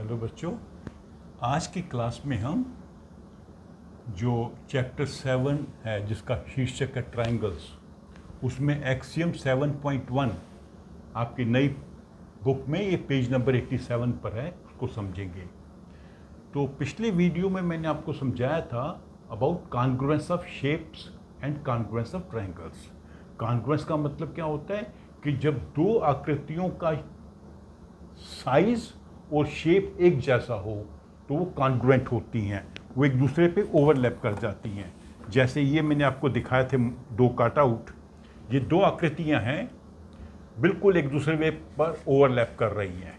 Hello बच्चों, आज की क्लास में हम जो चैप्टर 7 है जिसका शीर्षक है ट्राइंगल्स, उसमें एक्सियम 7.1 आपकी नई बुक में ये पेज नंबर 87 पर है, उसको समझेंगे। तो पिछले वीडियो में मैंने आपको समझाया था about congruence of shapes and congruence of triangles. Congruence का मतलब क्या होता है कि जब दो आकृतियों का साइज और शेप एक जैसा हो तो वो कॉन्ग्रुएंट होती हैं, वो एक दूसरे पे ओवरलैप कर जाती हैं। जैसे ये मैंने आपको दिखाए थे दो कट आउट, ये दो आकृतियां हैं बिल्कुल एक दूसरे पर ओवरलैप कर रही हैं,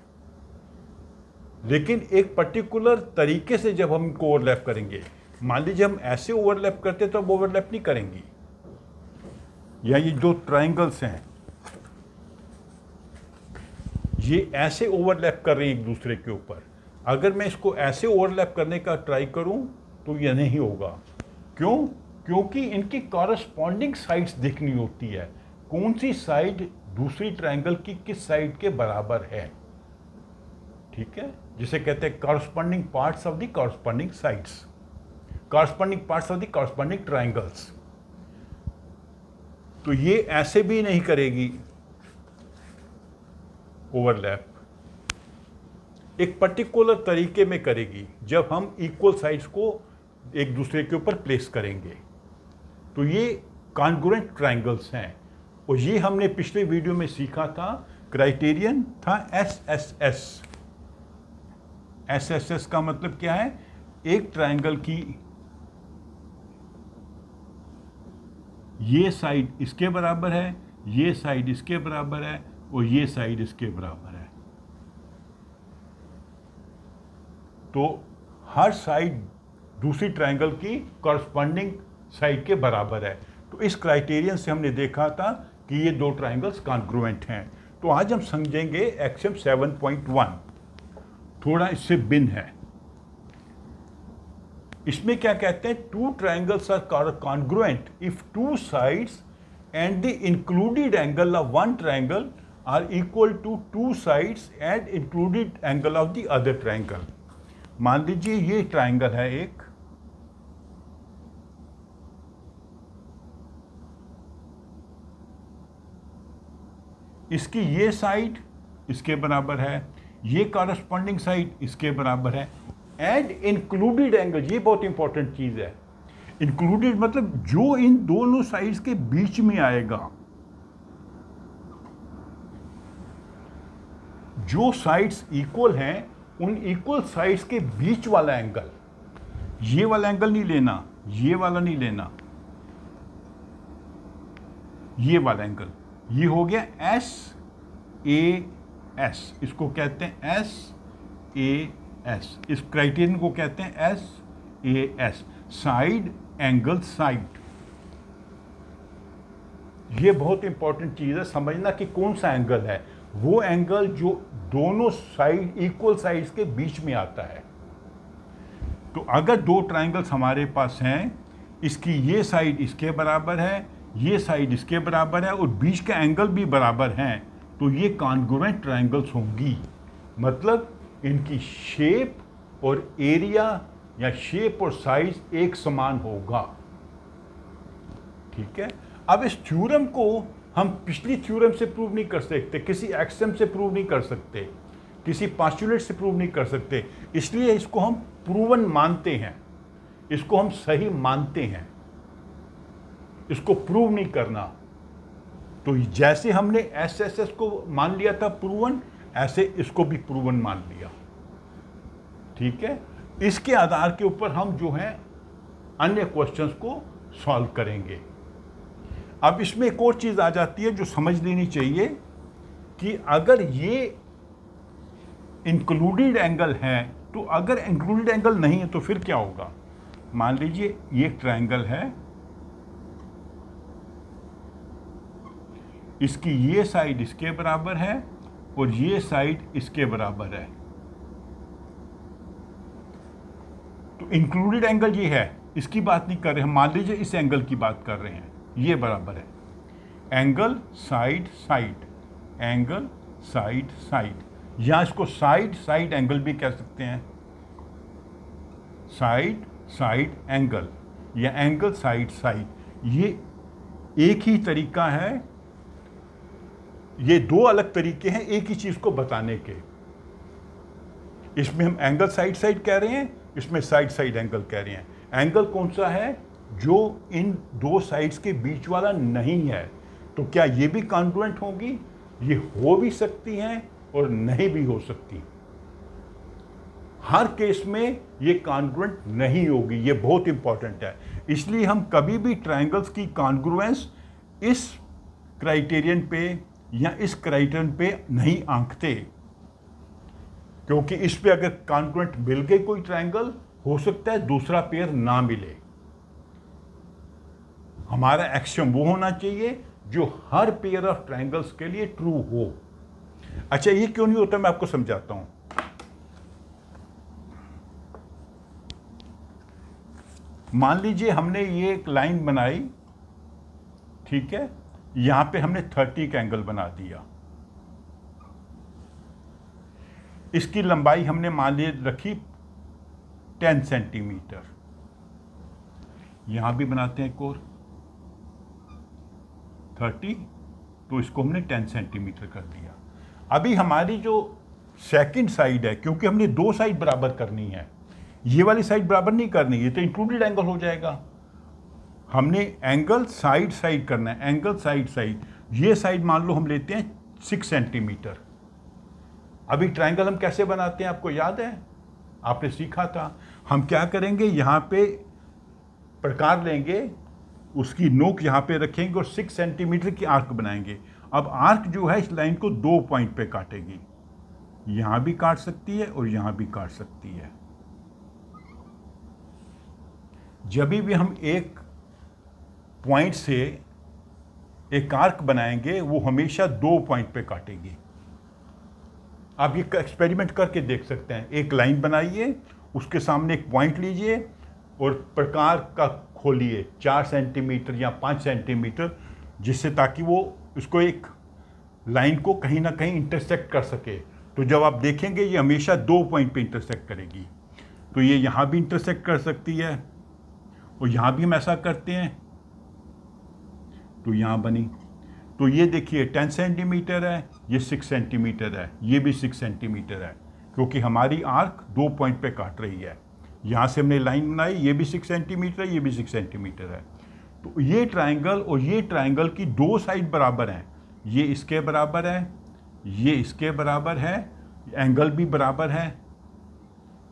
लेकिन एक पर्टिकुलर तरीके से जब हम इनको ओवरलैप करेंगे, मान लीजिए हम ऐसे ओवरलैप करते तो अब ओवरलैप नहीं करेंगी। या ये दो ट्राइंगल्स हैं, ये ऐसे ओवरलैप कर रही हैं एक दूसरे के ऊपर। अगर मैं इसको ऐसे ओवरलैप करने का ट्राई करूं तो यह नहीं होगा। क्यों? क्योंकि इनकी कॉरस्पॉन्डिंग साइड्स देखनी होती है, कौन सी साइड दूसरी ट्राइंगल की किस साइड के बराबर है। ठीक है, जिसे कहते हैं corresponding parts of the corresponding sides, corresponding parts of the corresponding triangles. तो ये ऐसे भी नहीं करेगी ओवरलैप, एक पर्टिकुलर तरीके में करेगी जब हम इक्वल साइड्स को एक दूसरे के ऊपर प्लेस करेंगे। तो ये कॉन्ग्रुएंट ट्राइंगल्स हैं, और ये हमने पिछले वीडियो में सीखा था। क्राइटेरियन था SSS। SSS का मतलब क्या है? एक ट्राइंगल की ये साइड इसके बराबर है, ये साइड इसके बराबर है, और ये साइड इसके बराबर है। तो हर साइड दूसरी ट्राइंगल की कॉरस्पॉन्डिंग साइड के बराबर है। तो इस क्राइटेरियन से हमने देखा था कि ये दो ट्राइंगल्स कॉन्ग्रुएंट हैं। तो आज हम समझेंगे एक्सियम 7.1, थोड़ा इससे भिन्न है। इसमें क्या कहते हैं? Two triangles are congruent if two sides and the included angle of one triangle are equal to two sides and included angle of the other triangle। मान लीजिए ये ट्राइंगल है एक, इसकी ये साइड इसके बराबर है, ये कॉरस्पॉन्डिंग साइड इसके बराबर है, एंड इंक्लूडेड एंगल, ये बहुत इंपॉर्टेंट चीज है। इंक्लूडेड मतलब जो इन दोनों साइड्स के बीच में आएगा, जो साइड्स इक्वल हैं उन इक्वल साइड्स के बीच वाला एंगल, ये वाला एंगल नहीं लेना, ये वाला नहीं लेना, ये वाला एंगल, ये हो गया SAS। इसको कहते हैं SAS। इस क्राइटेरियन को कहते हैं SAS, साइड एंगल साइड। ये बहुत इंपॉर्टेंट चीज है समझना कि कौन सा एंगल है। वो एंगल जो दोनों साइड इक्वल साइड्स के बीच में आता है। तो अगर दो ट्राइंगल्स हमारे पास हैं, इसकी ये साइड इसके बराबर है, ये साइड इसके बराबर है, और बीच का एंगल भी बराबर हैं, तो ये कॉन्ग्रुएंट ट्राइंगल्स होंगी। मतलब इनकी शेप और एरिया या शेप और साइज एक समान होगा। ठीक है, अब इस थ्योरम को हम पिछली थ्योरम से प्रूव नहीं कर सकते, किसी एक्सियम से प्रूव नहीं कर सकते, किसी पोस्टुलेट से प्रूव नहीं कर सकते, इसलिए इसको हम प्रूवन मानते हैं, इसको हम सही मानते हैं, इसको प्रूव नहीं करना। तो जैसे हमने SSS को मान लिया था प्रूवन, ऐसे इसको भी प्रूवन मान लिया। ठीक है, इसके आधार के ऊपर हम जो है अन्य क्वेश्चंस को सॉल्व करेंगे। अब इसमें एक और चीज आ जाती है जो समझ लेनी चाहिए कि अगर ये इंक्लूडेड एंगल है, तो अगर इंक्लूडेड एंगल नहीं है तो फिर क्या होगा? मान लीजिए ये ट्राइंगल है, इसकी ये साइड इसके बराबर है और ये साइड इसके बराबर है। तो इंक्लूडेड एंगल ये है, इसकी बात नहीं कर रहे हम, मान लीजिए इस एंगल की बात कर रहे हैं, ये बराबर है angle side side, angle side side, या इसको साइड साइड एंगल भी कह सकते हैं, साइड साइड एंगल या एंगल साइड साइड, ये एक ही तरीका है, ये दो अलग तरीके हैं एक ही चीज को बताने के। इसमें हम एंगल साइड साइड कह रहे हैं, इसमें साइड साइड एंगल कह रहे हैं। एंगल कौन सा है? जो इन दो साइड्स के बीच वाला नहीं है। तो क्या ये भी कॉन्ग्रुएंट होगी? ये हो भी सकती हैं और नहीं भी हो सकती। हर केस में ये कॉन्ग्रुएंट नहीं होगी, ये बहुत इंपॉर्टेंट है। इसलिए हम कभी भी ट्रायंगल्स की कॉन्ग्रुएंस इस क्राइटेरियन पे या इस क्राइटेरियन पे नहीं आंकते, क्योंकि इस पे अगर कॉन्ग्रुएंट मिल गए कोई ट्रायंगल, हो सकता है दूसरा पेयर ना मिले। हमारा एक्सियम वो होना चाहिए जो हर पेयर ऑफ ट्रायंगल्स के लिए ट्रू हो। अच्छा, ये क्यों नहीं होता मैं आपको समझाता हूं। मान लीजिए हमने ये एक लाइन बनाई, ठीक है, यहां पे हमने 30 का एंगल बना दिया। इसकी लंबाई हमने मान ली रखी 10 सेंटीमीटर। यहां भी बनाते हैं एक और 30, तो इसको हमने 10 सेंटीमीटर कर दिया। अभी हमारी जो सेकंड साइड है, क्योंकि हमने दो साइड बराबर करनी है, ये वाली साइड बराबर नहीं करनी, ये तो इंक्लूडेड एंगल हो जाएगा। हमने एंगल साइड साइड करना है, एंगल साइड साइड। ये साइड मान लो हम लेते हैं 6 सेंटीमीटर। अभी ट्रायंगल हम कैसे बनाते हैं आपको याद है? आपने सीखा था। हम क्या करेंगे, यहाँ पे प्रकार लेंगे, उसकी नोक यहाँ पे रखेंगे और 6 सेंटीमीटर की आर्क बनाएंगे। अब आर्क जो है इस लाइन को 2 पॉइंट पे काटेगी, यहाँ भी काट सकती है और यहाँ भी काट सकती है। जब भी हम एक पॉइंट से एक आर्क बनाएंगे, वो हमेशा 2 पॉइंट पे काटेगी। आप ये एक्सपेरिमेंट करके देख सकते हैं। एक लाइन बनाइए, उसके सामने एक पॉइंट लीजिए और प्रकार का खोलिए 4 सेंटीमीटर या 5 सेंटीमीटर, जिससे ताकि वो उसको एक लाइन को कहीं ना कहीं इंटरसेक्ट कर सके। तो जब आप देखेंगे ये हमेशा 2 पॉइंट पे इंटरसेक्ट करेगी। तो ये यहाँ भी इंटरसेक्ट कर सकती है और यहाँ भी हम ऐसा करते हैं, तो यहाँ बनी। तो ये देखिए 10 सेंटीमीटर है, ये 6 सेंटीमीटर है, ये भी 6 सेंटीमीटर है, क्योंकि हमारी आर्क 2 पॉइंट पे काट रही है। यहाँ से हमने लाइन बनाई, ये भी 6 सेंटीमीटर है, ये भी 6 सेंटीमीटर है। तो ये ट्रायंगल और ये ट्रायंगल की दो साइड बराबर हैं। ये इसके बराबर है, ये इसके बराबर है, एंगल भी बराबर है,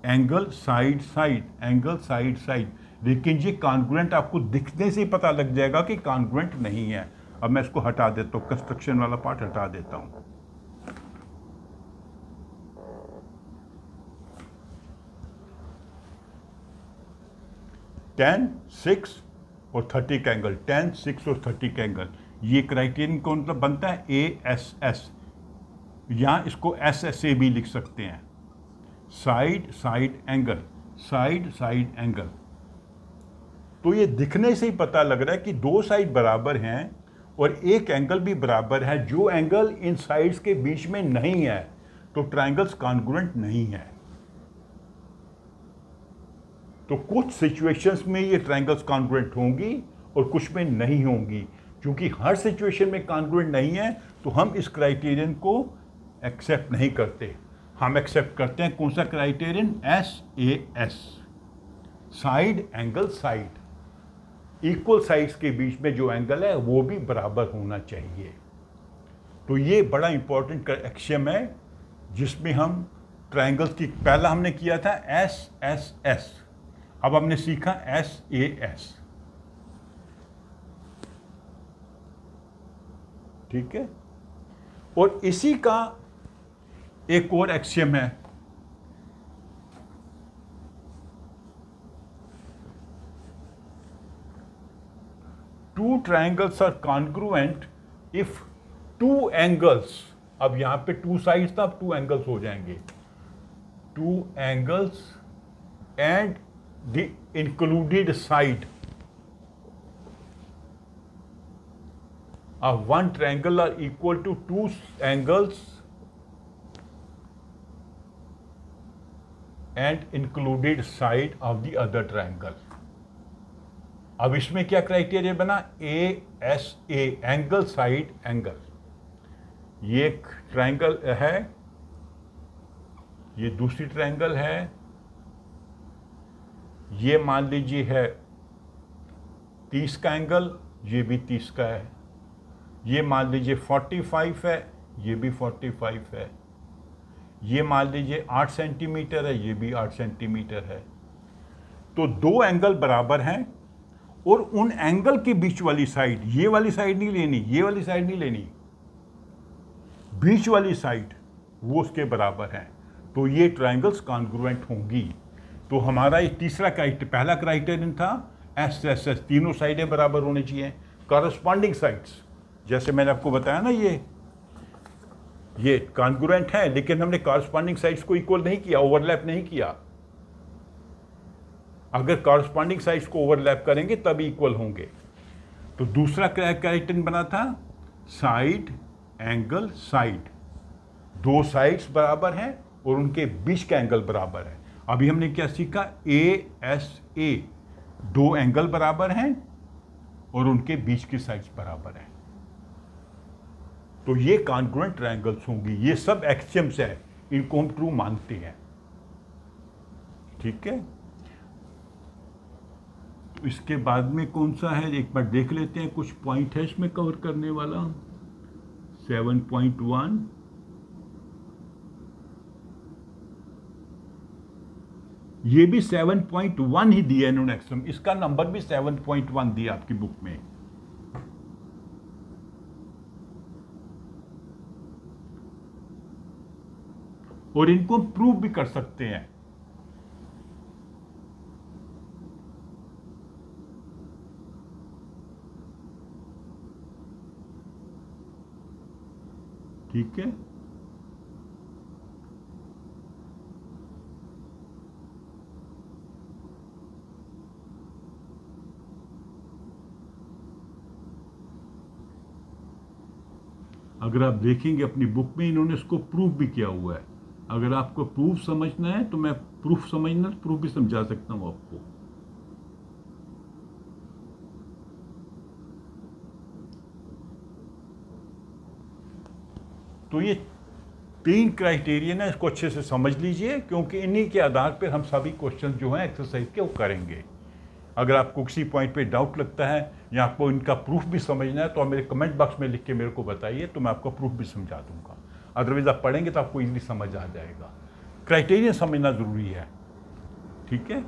angle side side, angle side side. लेकिन ये कॉन्ग्रुएंट आपको दिखने से ही पता लग जाएगा कि कॉन्ग्रुएंट नहीं है। अब मैं इसको हटा देता हूँ, कंस्ट्रक्शन वाला पार्ट हटा देता हूँ। टेन 6 और 30 का एंगल, 10 6 और 30 का एंगल, ये क्राइटेरियन कौन मतलब बनता है? ASS, या इसको SSA भी लिख सकते हैं, side side angle, side side angle. तो ये दिखने से ही पता लग रहा है कि दो साइड बराबर हैं और एक एंगल भी बराबर है। जो एंगल इन साइड्स के बीच में नहीं है, तो ट्रायंगल्स कॉन्ग्रुएंट नहीं है। तो कुछ सिचुएशंस में ये ट्रायंगल्स कॉन्ग्रुएंट होंगी और कुछ में नहीं होंगी। क्योंकि हर सिचुएशन में कॉन्ग्रुएंट नहीं है, तो हम इस क्राइटेरियन को एक्सेप्ट नहीं करते। हम एक्सेप्ट करते हैं कौन सा criterion? SAS, side angle side. Equal sides के बीच में जो एंगल है वो भी बराबर होना चाहिए। तो ये बड़ा इंपॉर्टेंट एक्सियम है, जिसमें हम ट्रायंगल्स की, पहला हमने किया था SSS, अब हमने सीखा SAS। ठीक है। और इसी का एक और एक्सियम है, two triangles are congruent if two angles, अब यहां पे टू साइड्स था, अब टू एंगल्स हो जाएंगे, two angles and the included side of one triangle are equal to two angles and included side of the other triangle. अब इसमें क्या क्राइटेरिया बना, ASA एंगल साइड एंगल। ये एक ट्रायंगल है, ये दूसरी ट्रायंगल है, ये मान लीजिए है 30 का एंगल, ये भी 30 का है, ये मान लीजिए 45 है, ये भी 45 है, ये मान लीजिए 8 सेंटीमीटर है, ये भी 8 सेंटीमीटर है। तो दो एंगल बराबर हैं और उन एंगल के बीच वाली साइड, ये वाली साइड नहीं लेनी, ये वाली साइड नहीं लेनी, बीच वाली साइड वो उसके बराबर है। तो ये ट्रायंगल्स कॉन्ग्रुएंट होंगी। तो हमारा ये तीसरा क्राइटेरिया, पहला क्राइटेरियन था SSS, तीनों साइडें बराबर होनी चाहिए, कॉरस्पॉन्डिंग साइड्स। जैसे मैंने आपको बताया ना, ये कॉन्ग्रुएंट है, लेकिन हमने कॉरस्पॉन्डिंग साइड्स को इक्वल नहीं किया, ओवरलैप नहीं किया। अगर कॉरस्पॉन्डिंग साइड्स को ओवरलैप करेंगे तब इक्वल होंगे। तो दूसरा क्राइटेरियन बना था साइड एंगल साइड, दो साइड्स बराबर हैं और उनके बीच का एंगल बराबर है। अभी हमने क्या सीखा, ASA, दो एंगल बराबर हैं और उनके बीच की साइड्स बराबर हैं। तो ये कॉन्ग्रुएंट ट्रायंगल्स होंगी। ये सब एक्सियम्स है, इनको हम ट्रू मानते हैं। ठीक है, तो इसके बाद में कौन सा है, एक बार देख लेते हैं। कुछ पॉइंट है इसमें कवर करने वाला। 7.1, ये भी 7.1 ही दिया इन्होंने एक्सियम, इसका नंबर भी 7.1 दिया आपकी बुक में। और इनको प्रूव भी कर सकते हैं। ठीक है, अगर आप देखेंगे अपनी बुक में इन्होंने इसको प्रूफ भी किया हुआ है। अगर आपको प्रूफ समझना है तो मैं प्रूफ भी समझा सकता हूं आपको। तो ये तीन क्राइटेरियन है, इसको अच्छे से समझ लीजिए, क्योंकि इन्हीं के आधार पर हम सभी क्वेश्चन जो हैं एक्सरसाइज के वो करेंगे। अगर आपको किसी पॉइंट पे डाउट लगता है या आपको इनका प्रूफ भी समझना है तो आप मेरे कमेंट बॉक्स में लिख के मेरे को बताइए, तो मैं आपको प्रूफ भी समझा दूंगा। अदरवाइज आप पढ़ेंगे तो आपको इजीली समझ आ जाएगा। क्राइटेरियन समझना ज़रूरी है, ठीक है।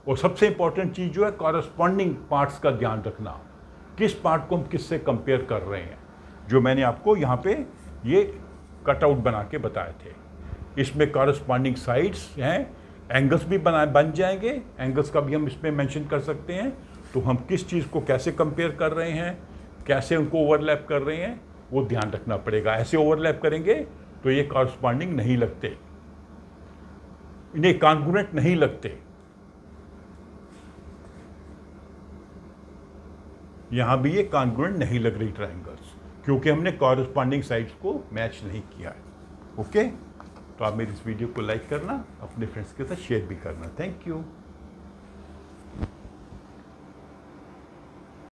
और सबसे इंपॉर्टेंट चीज़ जो है, कॉरस्पॉन्डिंग पार्ट्स का ध्यान रखना, किस पार्ट को हम किससे कंपेयर कर रहे हैं, जो मैंने आपको यहाँ पे ये कटआउट बना के बताए थे। इसमें कॉरस्पॉन्डिंग साइड्स हैं, एंगल्स भी बन जाएंगे, एंगल्स का भी हम इसमें मेंशन कर सकते हैं। तो हम किस चीज़ को कैसे कंपेयर कर रहे हैं, कैसे उनको ओवरलैप कर रहे हैं, वो ध्यान रखना पड़ेगा। ऐसे ओवरलैप करेंगे तो ये कॉरस्पॉन्डिंग नहीं लगते, इन्हें कॉन्ग्रुएंट नहीं लगते। यहां भी ये कॉन्ग्रुएंट नहीं लग रही ट्रायंगल्स, क्योंकि हमने कॉरस्पॉन्डिंग साइड्स को मैच नहीं किया है। ओके, तो आप मेरी इस वीडियो को लाइक करना, अपने फ्रेंड्स के साथ शेयर भी करना। Thank you.